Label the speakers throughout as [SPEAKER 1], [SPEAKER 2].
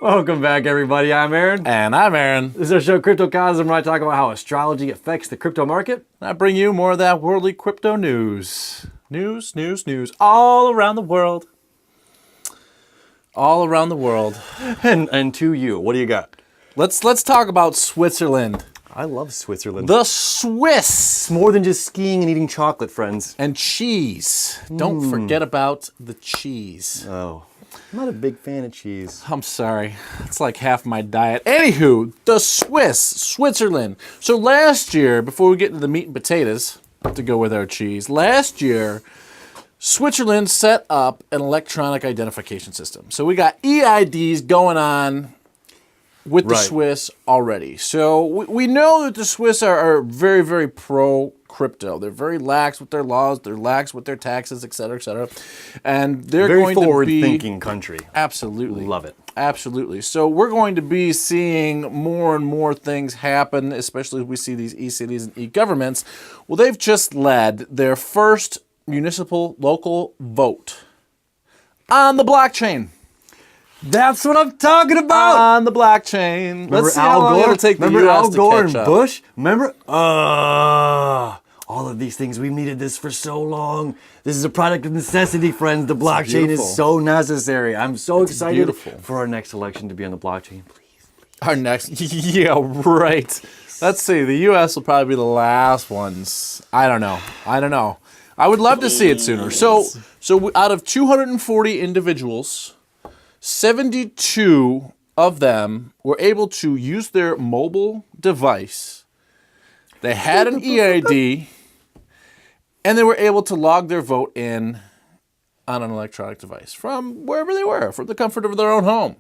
[SPEAKER 1] Welcome back, everybody. I'm Aaron.
[SPEAKER 2] And I'm Aaron.
[SPEAKER 1] This is our show, Cryptocosm, where I talk about how astrology affects the crypto market.
[SPEAKER 2] I bring you more of that worldly crypto news. News all around the world. All around the world.
[SPEAKER 1] And to you, what do you got?
[SPEAKER 2] Let's talk about Switzerland.
[SPEAKER 1] I love Switzerland.
[SPEAKER 2] The Swiss.
[SPEAKER 1] It's more than just skiing and eating chocolate, friends.
[SPEAKER 2] And cheese. Don't forget about the cheese.
[SPEAKER 1] Oh, I'm not a big fan of cheese.
[SPEAKER 2] I'm sorry. It's like half my diet. Anywho, the Switzerland. So last year, before we get into the meat and potatoes to go with our cheese, last year, Switzerland set up an electronic identification system. So we got EIDs going on with the Swiss already. So we know that the Swiss are very, very pro-crypto. They're very lax with their laws. They're lax with their taxes, et cetera, et cetera. And they're
[SPEAKER 1] very
[SPEAKER 2] going to be...
[SPEAKER 1] forward-thinking country.
[SPEAKER 2] Absolutely.
[SPEAKER 1] Love it.
[SPEAKER 2] Absolutely. So we're going to be seeing more and more things happen, especially as we see these e-cities and e-governments. Well, they've just led their first municipal local vote on the blockchain.
[SPEAKER 1] That's what I'm talking about.
[SPEAKER 2] On the blockchain.
[SPEAKER 1] Remember
[SPEAKER 2] Let's see how long it'll take the
[SPEAKER 1] Remember
[SPEAKER 2] US
[SPEAKER 1] Al
[SPEAKER 2] to
[SPEAKER 1] Gore
[SPEAKER 2] catch
[SPEAKER 1] and
[SPEAKER 2] up.
[SPEAKER 1] Bush? Remember? All of these things. We've needed this for so long. This is a product of necessity, friends. The blockchain is so necessary. I'm so excited for our next election to be on the blockchain. Please.
[SPEAKER 2] Our next, yeah, right. Let's see. The U.S. will probably be the last ones. I don't know. I would love to see it sooner. So out of 240 individuals, 72 of them were able to use their mobile device. They had an EID, and they were able to log their vote in on an electronic device from wherever they were, from the comfort of their own home.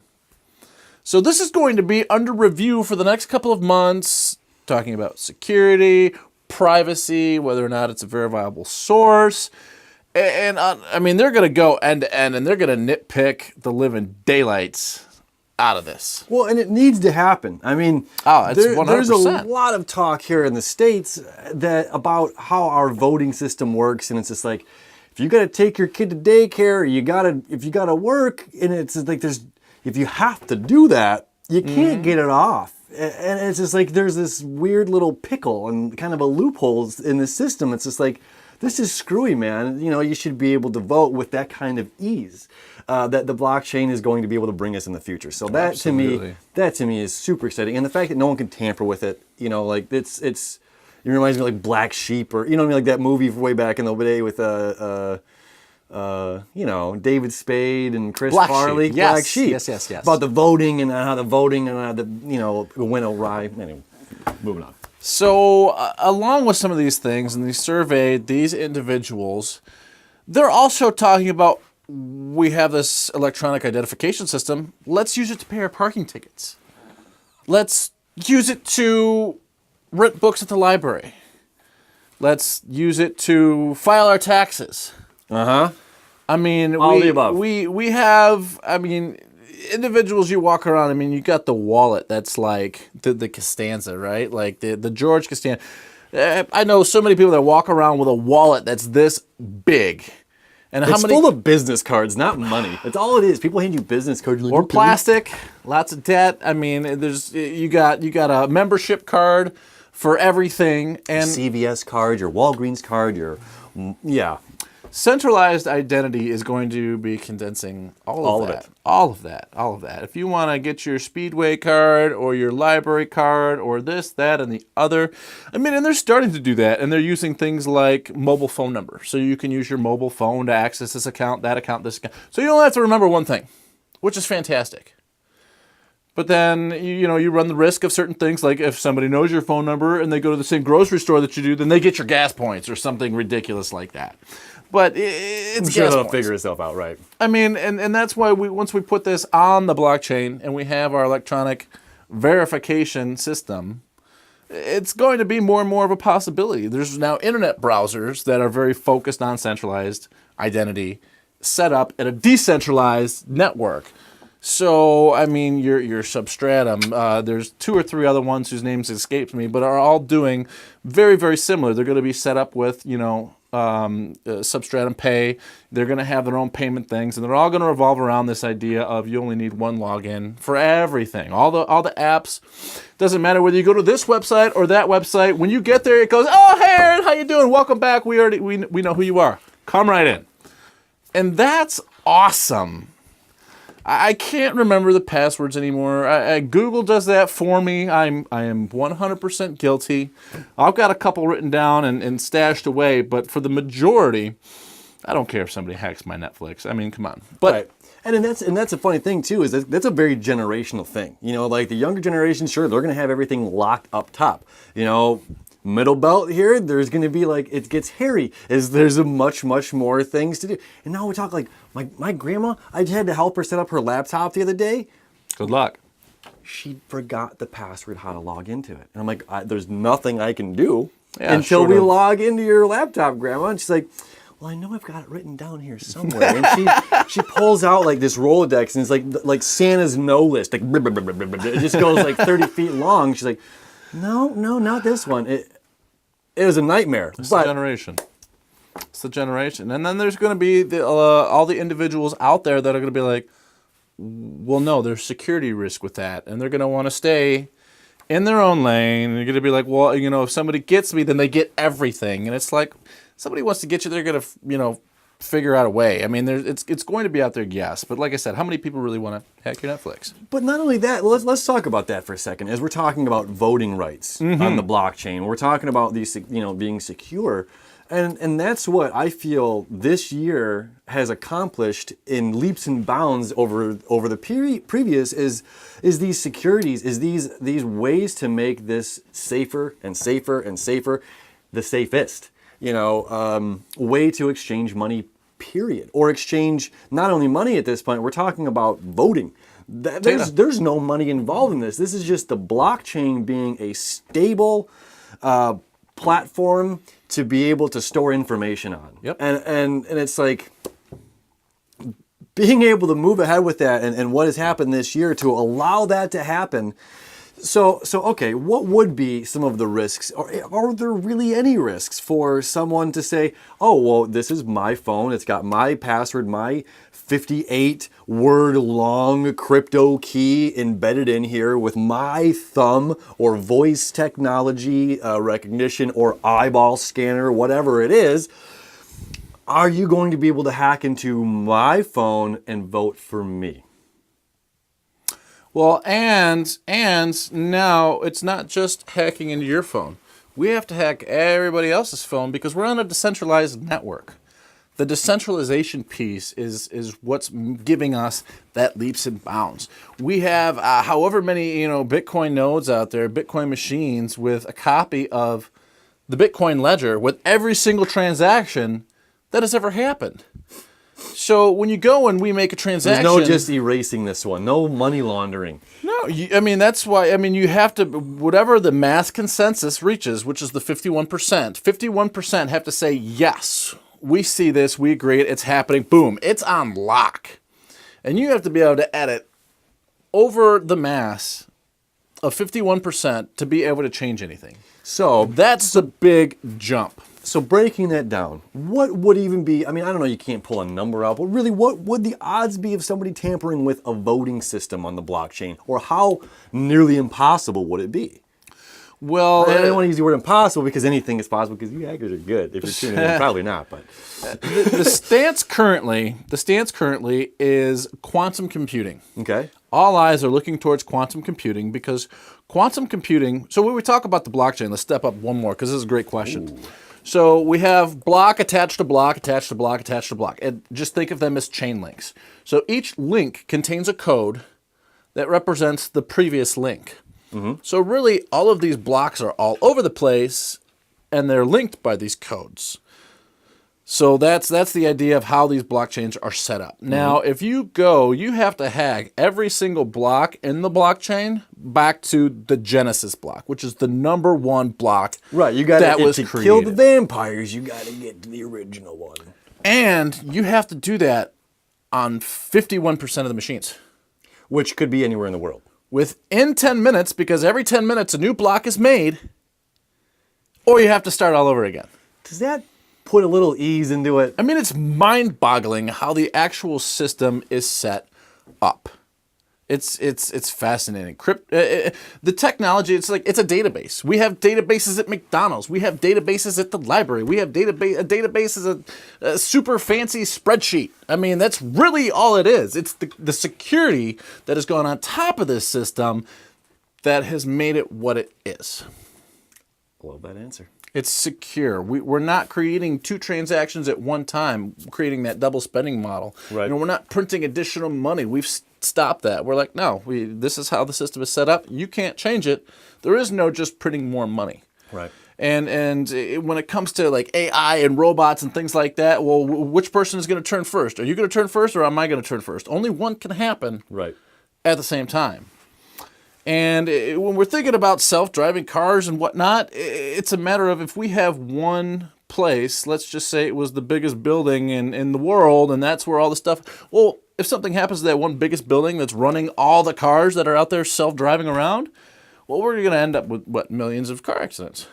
[SPEAKER 2] So this is going to be under review for the next couple of months, talking about security, privacy, whether or not it's a verifiable source. And I mean, they're going to go end to end, and they're going to nitpick the living daylights out of this.
[SPEAKER 1] Well, and it needs to happen. I mean,
[SPEAKER 2] it's 100%.
[SPEAKER 1] There's a lot of talk here in the States about how our voting system works, and it's just like, if you got to take your kid to daycare, if you got to work, and it's like if you have to do that, you can't get it off. And it's just like there's this weird little pickle and kind of a loophole in the system. It's just like, this is screwy, man. You know, you should be able to vote with that kind of ease that the blockchain is going to be able to bring us in the future. So that to me is super exciting, and the fact that no one can tamper with it. You know, like it reminds me of like Black Sheep, or you know what I mean, like that movie way back in the day with David Spade and Chris Farley.
[SPEAKER 2] Yes.
[SPEAKER 1] Black Sheep.
[SPEAKER 2] Yes.
[SPEAKER 1] About the voting and how the voting and how the went awry. Anyway, moving on.
[SPEAKER 2] So along with some of these things, and they surveyed these individuals, they're also talking about, we have this electronic identification system. Let's use it to pay our parking tickets. Let's use it to rent books at the library. Let's use it to file our taxes. I mean,
[SPEAKER 1] all the above.
[SPEAKER 2] We have, I mean, individuals you walk around, I mean, you got the wallet that's like the Costanza, right? Like the George Costanza. I know so many people that walk around with a wallet that's this big. And
[SPEAKER 1] it's full of business cards, not money. That's all it is. People hand you business cards. Like,
[SPEAKER 2] or plastic, lots of debt. I mean, you got a membership card for everything. And
[SPEAKER 1] CVS card, your Walgreens card,
[SPEAKER 2] Centralized identity is going to be condensing all of that. If you want to get your Speedway card or your library card or this, that, and the other, I mean, and they're starting to do that, and they're using things like mobile phone number. So you can use your mobile phone to access this account, that account, this account. So you only have to remember one thing, which is fantastic. But then, you run the risk of certain things, like if somebody knows your phone number and they go to the same grocery store that you do, then they get your gas points or something ridiculous like that. But it's
[SPEAKER 1] I'm sure they'll
[SPEAKER 2] points.
[SPEAKER 1] figure itself out, right?
[SPEAKER 2] I mean, and that's why once we put this on the blockchain and we have our electronic verification system, it's going to be more and more of a possibility. There's now internet browsers that are very focused on centralized identity set up in a decentralized network. So, I mean, your Substratum, there's 2 or 3 other ones whose names escapes me, but are all doing very, very similar. They're going to be set up with, Substratum Pay. They're going to have their own payment things, and they're all going to revolve around this idea of you only need one login for everything. All the apps. Doesn't matter whether you go to this website or that website. When you get there, it goes, "Oh, hey, Aaron, how you doing? Welcome back. We know who you are. Come right in." And that's awesome. I can't remember the passwords anymore. Google does that for me. I am 100% guilty. I've got a couple written down and stashed away, but for the majority, I don't care if somebody hacks my Netflix. I mean, come on. But
[SPEAKER 1] right. And that's a funny thing too, is that's a very generational thing. You know, like the younger generation, sure, they're going to have everything locked up top. You know, middle belt here, there's going to be like, it gets hairy. There's a much more things to do. And now we talk like my grandma, I had to help her set up her laptop the other day.
[SPEAKER 2] Good luck.
[SPEAKER 1] She forgot the password, how to log into it. And I'm like, there's nothing I can do until
[SPEAKER 2] short
[SPEAKER 1] we
[SPEAKER 2] of-
[SPEAKER 1] log into your laptop, Grandma. And she's like, well, I know I've got it written down here somewhere. And she pulls out like this Rolodex, and it's like Santa's no list. Like, it just goes like 30 feet long. She's like, no, not this one. It was a nightmare.
[SPEAKER 2] It's the generation. It's the generation. And then there's going to be all the individuals out there that are going to be like, well, no, there's security risk with that. And they're going to want to stay in their own lane. And you're going to be like, well, you know, if somebody gets me, then they get everything. And it's like, somebody wants to get you, they're going to, you know, figure out a way. I mean, it's going to be out there, yes. But like I said, how many people really want to hack your Netflix?
[SPEAKER 1] But not only that, let's talk about that for a second. As we're talking about voting rights on the blockchain, we're talking about these, you know, being secure. And that's what I feel this year has accomplished in leaps and bounds over the previous is these securities, is these ways to make this safer and safer and safer, the safest, you know, way to exchange money, period. Or exchange not only money at this point, we're talking about voting. There's no money involved in this. This is just the blockchain being a stable platform to be able to store information on.
[SPEAKER 2] Yep.
[SPEAKER 1] And it's like being able to move ahead with that and what has happened this year to allow that to happen. So okay, what would be some of the risks? Or are there really any risks for someone to say, oh, well, this is my phone, it's got my password, my 58-word long crypto key embedded in here with my thumb or voice technology recognition or eyeball scanner, whatever it is. Are you going to be able to hack into my phone and vote for me?
[SPEAKER 2] Well, and now it's not just hacking into your phone. We have to hack everybody else's phone because we're on a decentralized network. The decentralization piece is what's giving us that leaps and bounds. We have however many, you know, Bitcoin nodes out there, Bitcoin machines with a copy of the Bitcoin ledger with every single transaction that has ever happened. So when you go and we make a transaction,
[SPEAKER 1] there's no just erasing this one, no money laundering.
[SPEAKER 2] No, I mean, that's why, I mean, you have to, whatever the mass consensus reaches, which is the 51% have to say, yes, we see this, we agree, it's happening, boom, it's on lock. And you have to be able to edit over the mass of 51% to be able to change anything.
[SPEAKER 1] So
[SPEAKER 2] That's the big jump.
[SPEAKER 1] So breaking that down, what would even be, I mean, I don't know, you can't pull a number out, but really what would the odds be of somebody tampering with a voting system on the blockchain? Or how nearly impossible would it be?
[SPEAKER 2] Well,
[SPEAKER 1] I don't want to use the word impossible because anything is possible because you hackers are good. If you're tuning in, probably not, but.
[SPEAKER 2] the stance currently is quantum computing.
[SPEAKER 1] Okay.
[SPEAKER 2] All eyes are looking towards quantum computing because quantum computing, so when we talk about the blockchain, let's step up one more because this is a great question. Ooh. So we have block attached to block, attached to block, attached to block. And just think of them as chain links. So each link contains a code that represents the previous link. Mm-hmm. So really, all of these blocks are all over the place, and they're linked by these codes. So that's the idea of how these blockchains are set up. Now, if you have to hack every single block in the blockchain back to the Genesis block, which is the number one block.
[SPEAKER 1] Right, you got to
[SPEAKER 2] created.
[SPEAKER 1] Kill the vampires. You got to get to the original one,
[SPEAKER 2] and you have to do that on 51% of the machines,
[SPEAKER 1] which could be anywhere in the world.
[SPEAKER 2] Within 10 minutes, because every 10 minutes a new block is made, or you have to start all over again.
[SPEAKER 1] Does that put a little ease into it.
[SPEAKER 2] I mean, it's mind-boggling how the actual system is set up. It's fascinating. The technology, it's like it's a database. We have databases at McDonald's. We have databases at the library. We have a database is a super fancy spreadsheet. I mean, that's really all it is. It's the security that has gone on top of this system that has made it what it is.
[SPEAKER 1] Love that answer.
[SPEAKER 2] It's secure. We're not creating two transactions at one time, creating that double spending model.
[SPEAKER 1] Right.
[SPEAKER 2] You know, we're not printing additional money. We've stopped that. We're like, no, this is how the system is set up. You can't change it. There is no just printing more money.
[SPEAKER 1] Right.
[SPEAKER 2] And when it comes to like AI and robots and things like that, well, which person is going to turn first? Are you going to turn first or am I going to turn first? Only one can happen at the same time. And when we're thinking about self-driving cars and whatnot, it's a matter of if we have one place, let's just say it was the biggest building in the world, and that's where all the stuff, well, if something happens to that one biggest building that's running all the cars that are out there self-driving around, well, we're going to end up with, millions of car accidents.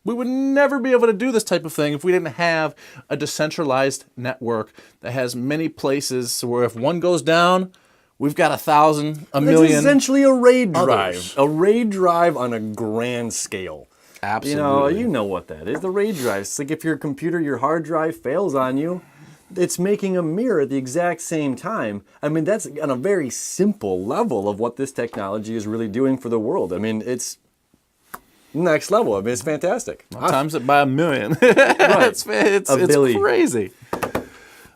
[SPEAKER 2] We would never be able to do this type of thing if we didn't have a decentralized network that has many places where if one goes down, we've got 1,000, a million.
[SPEAKER 1] It's essentially a RAID drive.
[SPEAKER 2] others.
[SPEAKER 1] A RAID drive on a grand scale.
[SPEAKER 2] Absolutely.
[SPEAKER 1] You know what that is. The RAID drive. It's like if your computer, your hard drive fails on you, it's making a mirror at the exact same time. I mean, that's on a very simple level of what this technology is really doing for the world. I mean, it's next level. I mean, it's fantastic.
[SPEAKER 2] Times it by 1 million.
[SPEAKER 1] Right.
[SPEAKER 2] It's crazy.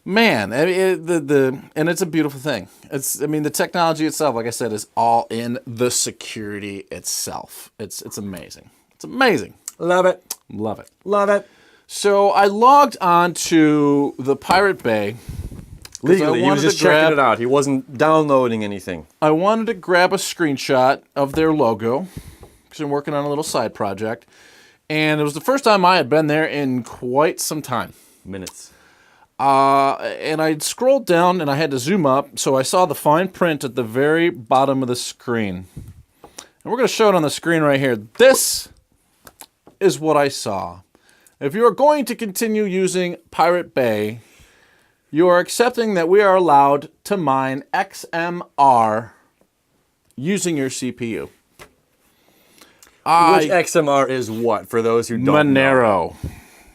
[SPEAKER 2] Man, I mean, and it's a beautiful thing. The technology itself, like I said, is all in the security itself. It's amazing. It's amazing.
[SPEAKER 1] Love it.
[SPEAKER 2] Love it.
[SPEAKER 1] Love it.
[SPEAKER 2] So I logged on to the Pirate Bay.
[SPEAKER 1] Legally, he was just checking it out. He wasn't downloading anything.
[SPEAKER 2] I wanted to grab a screenshot of their logo because I'm working on a little side project. And it was the first time I had been there in quite some time.
[SPEAKER 1] Minutes.
[SPEAKER 2] And I scrolled down and I had to zoom up, so I saw the fine print at the very bottom of the screen. And we're going to show it on the screen right here. This is what I saw. If you are going to continue using Pirate Bay, you are accepting that we are allowed to mine XMR using your CPU.
[SPEAKER 1] Which XMR is what, for those who don't know?
[SPEAKER 2] Monero.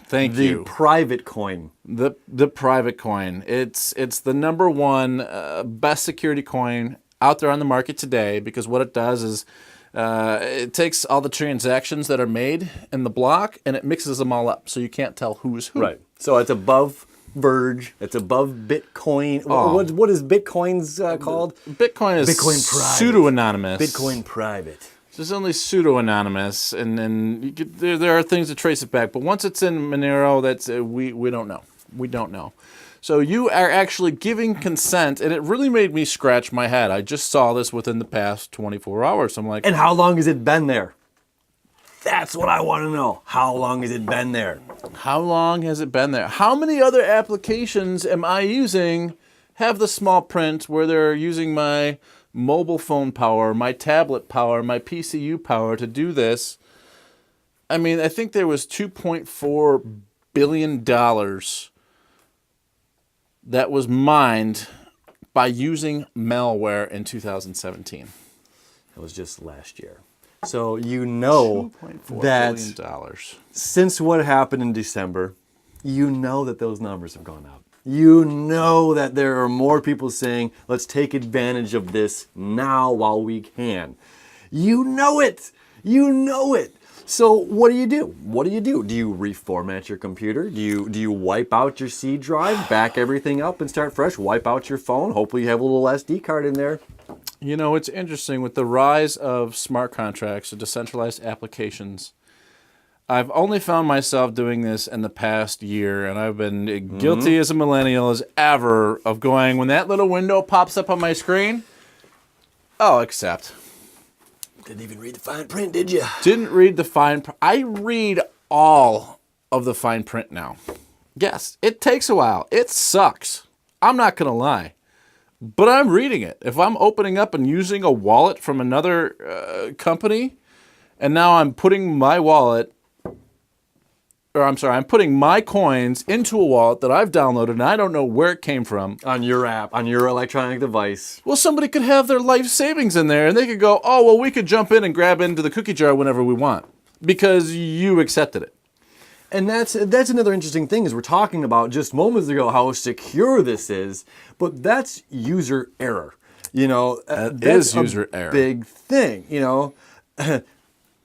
[SPEAKER 2] Thank you.
[SPEAKER 1] The private coin.
[SPEAKER 2] The private coin. It's the number one best security coin out there on the market today because what it does is it takes all the transactions that are made in the block and it mixes them all up so you can't tell who's who.
[SPEAKER 1] Right. So it's above Verge. It's above Bitcoin.
[SPEAKER 2] Oh.
[SPEAKER 1] What is Bitcoin's called?
[SPEAKER 2] Bitcoin is
[SPEAKER 1] Bitcoin private.
[SPEAKER 2] pseudo-anonymous.
[SPEAKER 1] Bitcoin private.
[SPEAKER 2] It's only pseudo-anonymous, and you could, there are things to trace it back. But once it's in Monero, that's we don't know. We don't know. So you are actually giving consent, and it really made me scratch my head. I just saw this within the past 24 hours. I'm like,
[SPEAKER 1] and how long has it been there? That's what I want to know. How long has it been there?
[SPEAKER 2] How long has it been there? How many other applications am I using have the small print where they're using my mobile phone power, my tablet power, my PCU power to do this? I mean, I think there was $2.4 billion that was mined by using malware in 2017.
[SPEAKER 1] It was just last year. So you know that
[SPEAKER 2] $2.4 billion.
[SPEAKER 1] Since what happened in December, you know that those numbers have gone up. You know that there are more people saying, let's take advantage of this now while we can. You know it. You know it. So what do? What do? Do you reformat your computer? Do you wipe out your C drive, back everything up and start fresh? Wipe out your phone? Hopefully you have a little SD card in there.
[SPEAKER 2] You know, it's interesting with the rise of smart contracts or decentralized applications. I've only found myself doing this in the past year, and I've been guilty as a millennial as ever of going, when that little window pops up on my screen, I'll accept.
[SPEAKER 1] Didn't even read the fine print, did you?
[SPEAKER 2] Didn't read the fine print. I read all of the fine print now. Yes, it takes a while. It sucks. I'm not going to lie. But I'm reading it. If I'm opening up and using a wallet from another company, and now I'm putting my wallet I'm putting my coins into a wallet that I've downloaded and I don't know where it came from.
[SPEAKER 1] On your app, on your electronic device.
[SPEAKER 2] Well, somebody could have their life savings in there and they could go, oh, well, we could jump in and grab into the cookie jar whenever we want because you accepted it.
[SPEAKER 1] And that's another interesting thing is we're talking about just moments ago how secure this is, but that's user error. You know, that's
[SPEAKER 2] user error.
[SPEAKER 1] Big thing, you know.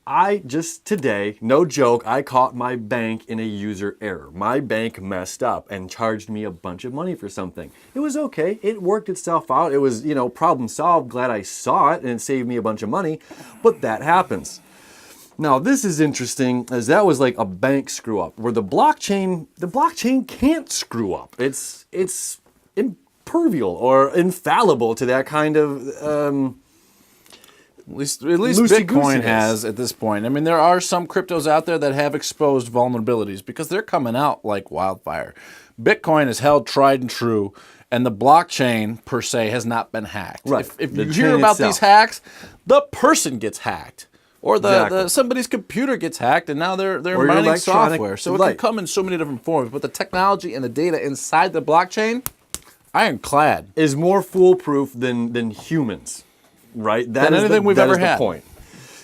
[SPEAKER 1] I just today, no joke, I caught my bank in a user error. My bank messed up and charged me a bunch of money for something. It was okay. It worked itself out. It was, you know, problem solved. Glad I saw it and it saved me a bunch of money. But that happens. Now, this is interesting as that was like a bank screw up where the blockchain can't screw up. It's impervial or infallible to that kind of
[SPEAKER 2] At least Bitcoin has at this point. I mean, there are some cryptos out there that have exposed vulnerabilities because they're coming out like wildfire. Bitcoin is held tried and true, and the blockchain per se has not been hacked.
[SPEAKER 1] Right.
[SPEAKER 2] If you hear about these hacks, the person gets hacked. Or somebody's computer gets hacked, and now they're mining software. So it can come in so many different forms. But the technology and the data inside the blockchain, ironclad,
[SPEAKER 1] is more foolproof than humans, right?
[SPEAKER 2] Than anything we've ever had.
[SPEAKER 1] The point.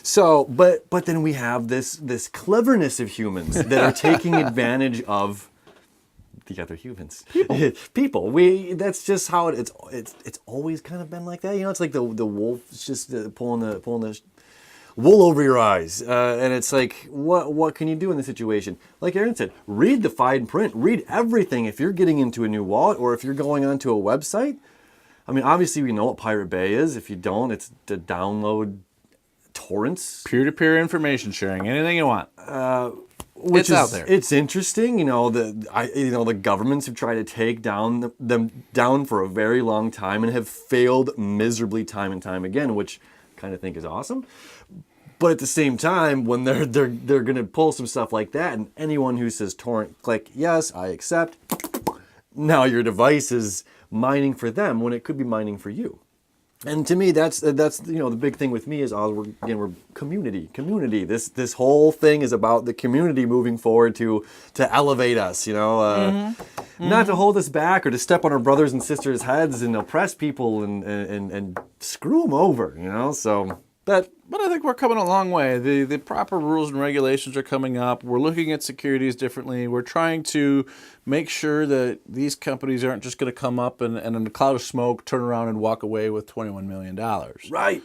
[SPEAKER 1] So, but then we have this cleverness of humans that are taking advantage of the other humans. People. That's just how it's always kind of been like that. You know, it's like the wolf is just pulling the wool over your eyes, and it's like, what can you do in this situation? Like Aaron said, read the fine print, read everything. If you're getting into a new wallet or if you're going onto a website, I mean, obviously we know what Pirate Bay is. If you don't, it's to download torrents,
[SPEAKER 2] peer-to-peer information sharing, anything you want.
[SPEAKER 1] Which
[SPEAKER 2] it's out there.
[SPEAKER 1] It's interesting, you know. The governments have tried to take them down for a very long time and have failed miserably time and time again, which I kind of think is awesome. But at the same time, when they're going to pull some stuff like that, and anyone who says torrent, click yes, I accept. Now your device is mining for them when it could be mining for you. And to me, that's the big thing with me is we're community. This whole thing is about the community moving forward to elevate us. Not to hold us back or to step on our brothers and sisters' heads and oppress people and screw them over. So.
[SPEAKER 2] But I think we're coming a long way. The proper rules and regulations are coming up. We're looking at securities differently. We're trying to make sure that these companies aren't just going to come up and in a cloud of smoke, turn around and walk away with $21 million.
[SPEAKER 1] Right.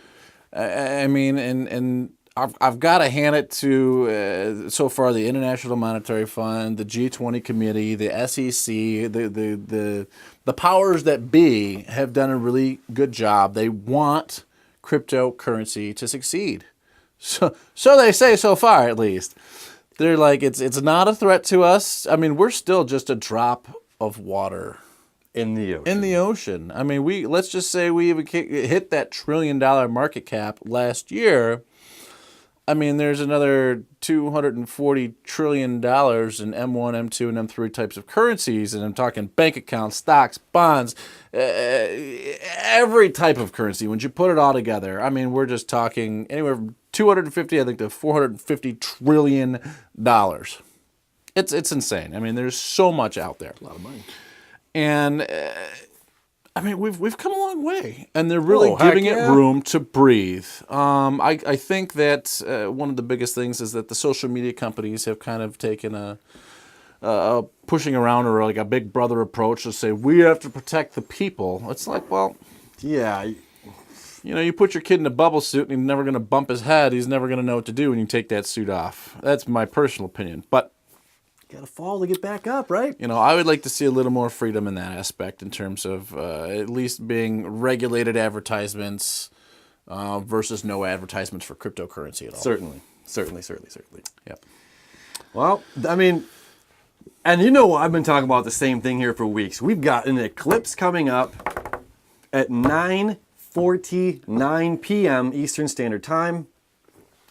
[SPEAKER 2] I mean, and I've got to hand it to, so far, the International Monetary Fund, the G20 Committee, the SEC, the powers that be have done a really good job. They want cryptocurrency to succeed. So they say so far, at least. They're like, it's not a threat to us. I mean, we're still just a drop of water
[SPEAKER 1] in the ocean.
[SPEAKER 2] I mean, let's just say we even hit that $1 trillion market cap last year. I mean, there's another $240 trillion in M1, M2, and M3 types of currencies, and I'm talking bank accounts, stocks, bonds, every type of currency. When you put it all together, I mean, we're just talking anywhere from 250, I think, to $450 trillion. It's insane. I mean, there's so much out there.
[SPEAKER 1] A lot of money.
[SPEAKER 2] And I mean, we've come a long way, and they're really giving it room to breathe. I think that one of the biggest things is that the social media companies have kind of taken a pushing around or like a big brother approach to say we have to protect the people. It's like, well,
[SPEAKER 1] yeah,
[SPEAKER 2] you put your kid in a bubble suit and he's never going to bump his head. He's never going to know what to do when you take that suit off. That's my personal opinion, but.
[SPEAKER 1] Gotta fall to get back up, right?
[SPEAKER 2] I would like to see a little more freedom in that aspect in terms of at least being regulated advertisements versus no advertisements for cryptocurrency at all.
[SPEAKER 1] Certainly.
[SPEAKER 2] Yep.
[SPEAKER 1] Well, I mean, and I've been talking about the same thing here for weeks. We've got an eclipse coming up at 9:49 p.m. Eastern Standard Time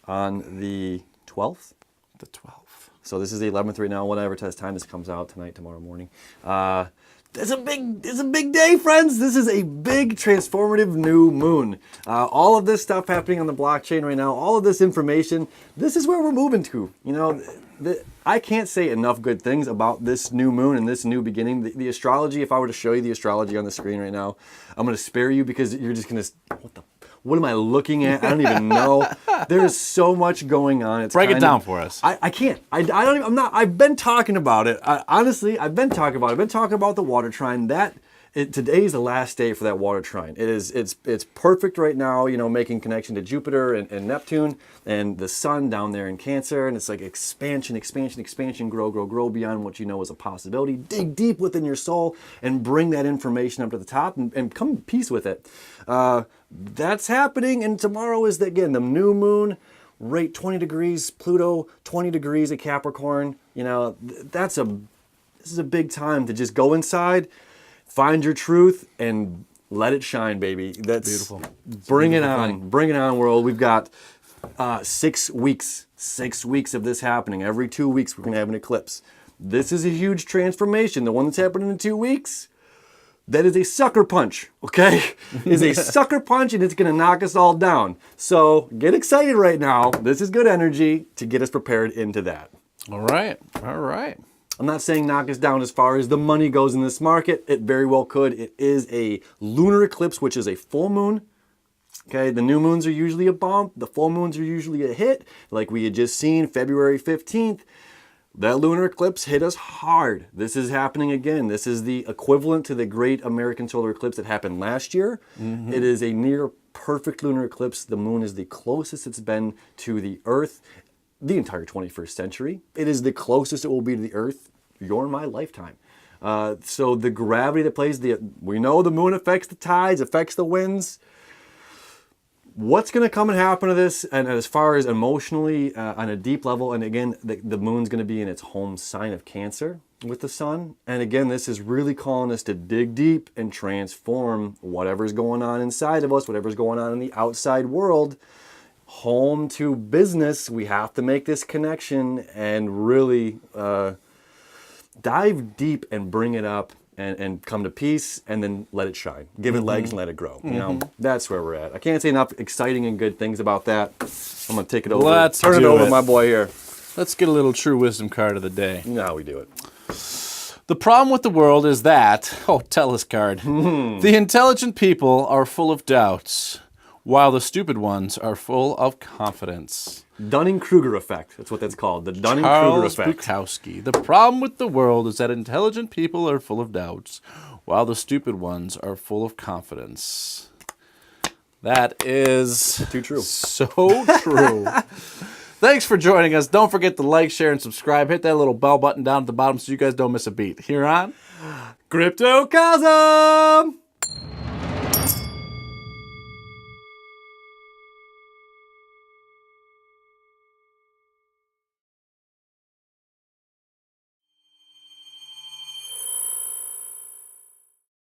[SPEAKER 1] on the 12th.
[SPEAKER 2] The 12th.
[SPEAKER 1] So this is the 11th right now. Whatever time this comes out, tonight, tomorrow morning. It's a big day, friends. This is a big transformative new moon. All of this stuff happening on the blockchain right now, all of this information, this is where we're moving to. You know, I can't say enough good things about this new moon and this new beginning. The astrology, if I were to show you the astrology on the screen right now, I'm going to spare you because you're just going to, what am I looking at? I don't even know. There's so much going on.
[SPEAKER 2] Break it down for us.
[SPEAKER 1] I can't. I don't even, I'm not, I've been talking about it. Honestly, I've been talking about it. I've been talking about the water trine. Today is the last day for that water trine. It's perfect right now, you know, making connection to Jupiter and Neptune and the sun down there in Cancer. And it's like expansion, grow beyond what you know is a possibility. Dig deep within your soul and bring that information up to the top and come to peace with it. That's happening. And tomorrow is, again, the new moon, right 20 degrees, Pluto, 20 degrees at Capricorn. You know, this is a big time to just go inside, find your truth, and let it shine, baby. That's
[SPEAKER 2] beautiful.
[SPEAKER 1] Bring it on. Bring it on, world. We've got 6 weeks. 6 weeks of this happening. Every 2 weeks, we're going to have an eclipse. This is a huge transformation. The one that's happening in 2 weeks, that is a sucker punch, okay? Is a sucker punch, and it's going to knock us all down. So get excited right now. This is good energy to get us prepared into that.
[SPEAKER 2] All right. All right.
[SPEAKER 1] I'm not saying knock us down as far as the money goes in this market. It very well could. It is a lunar eclipse, which is a full moon. Okay, the new moons are usually a bump. The full moons are usually a hit. Like we had just seen February 15th. That lunar eclipse hit us hard. This is happening again. This is the equivalent to the great American solar eclipse that happened last year. Mm-hmm. It is a near perfect lunar eclipse. The moon is the closest it's been to the Earth the entire 21st century. It is the closest it will be to the Earth your and my lifetime. So the gravity that plays, we know the moon affects the tides, affects the winds. What's going to come and happen to this, and as far as emotionally on a deep level, and again, the moon's going to be in its home sign of Cancer with the sun. And again, this is really calling us to dig deep and transform whatever's going on inside of us, whatever's going on in the outside world. Home to business, we have to make this connection and really dive deep and bring it up and come to peace and then let it shine. Give it legs and let it grow. You know, that's where we're at. I can't say enough exciting and good things about that. I'm going to take it over.
[SPEAKER 2] Let's
[SPEAKER 1] turn it
[SPEAKER 2] do
[SPEAKER 1] over,
[SPEAKER 2] it.
[SPEAKER 1] my boy here.
[SPEAKER 2] Let's get a little true wisdom card of the day.
[SPEAKER 1] Now we do it.
[SPEAKER 2] The problem with the world is that, tell us card, the intelligent people are full of doubts, while the stupid ones are full of confidence.
[SPEAKER 1] Dunning-Kruger effect. That's what that's called. The Dunning-Kruger effect.
[SPEAKER 2] Bukowski. The problem with the world is that intelligent people are full of doubts, while the stupid ones are full of confidence. That is
[SPEAKER 1] too true.
[SPEAKER 2] So true. Thanks for joining us. Don't forget to like, share, and subscribe. Hit that little bell button down at the bottom so you guys don't miss a beat. Here on
[SPEAKER 1] Cryptocosm!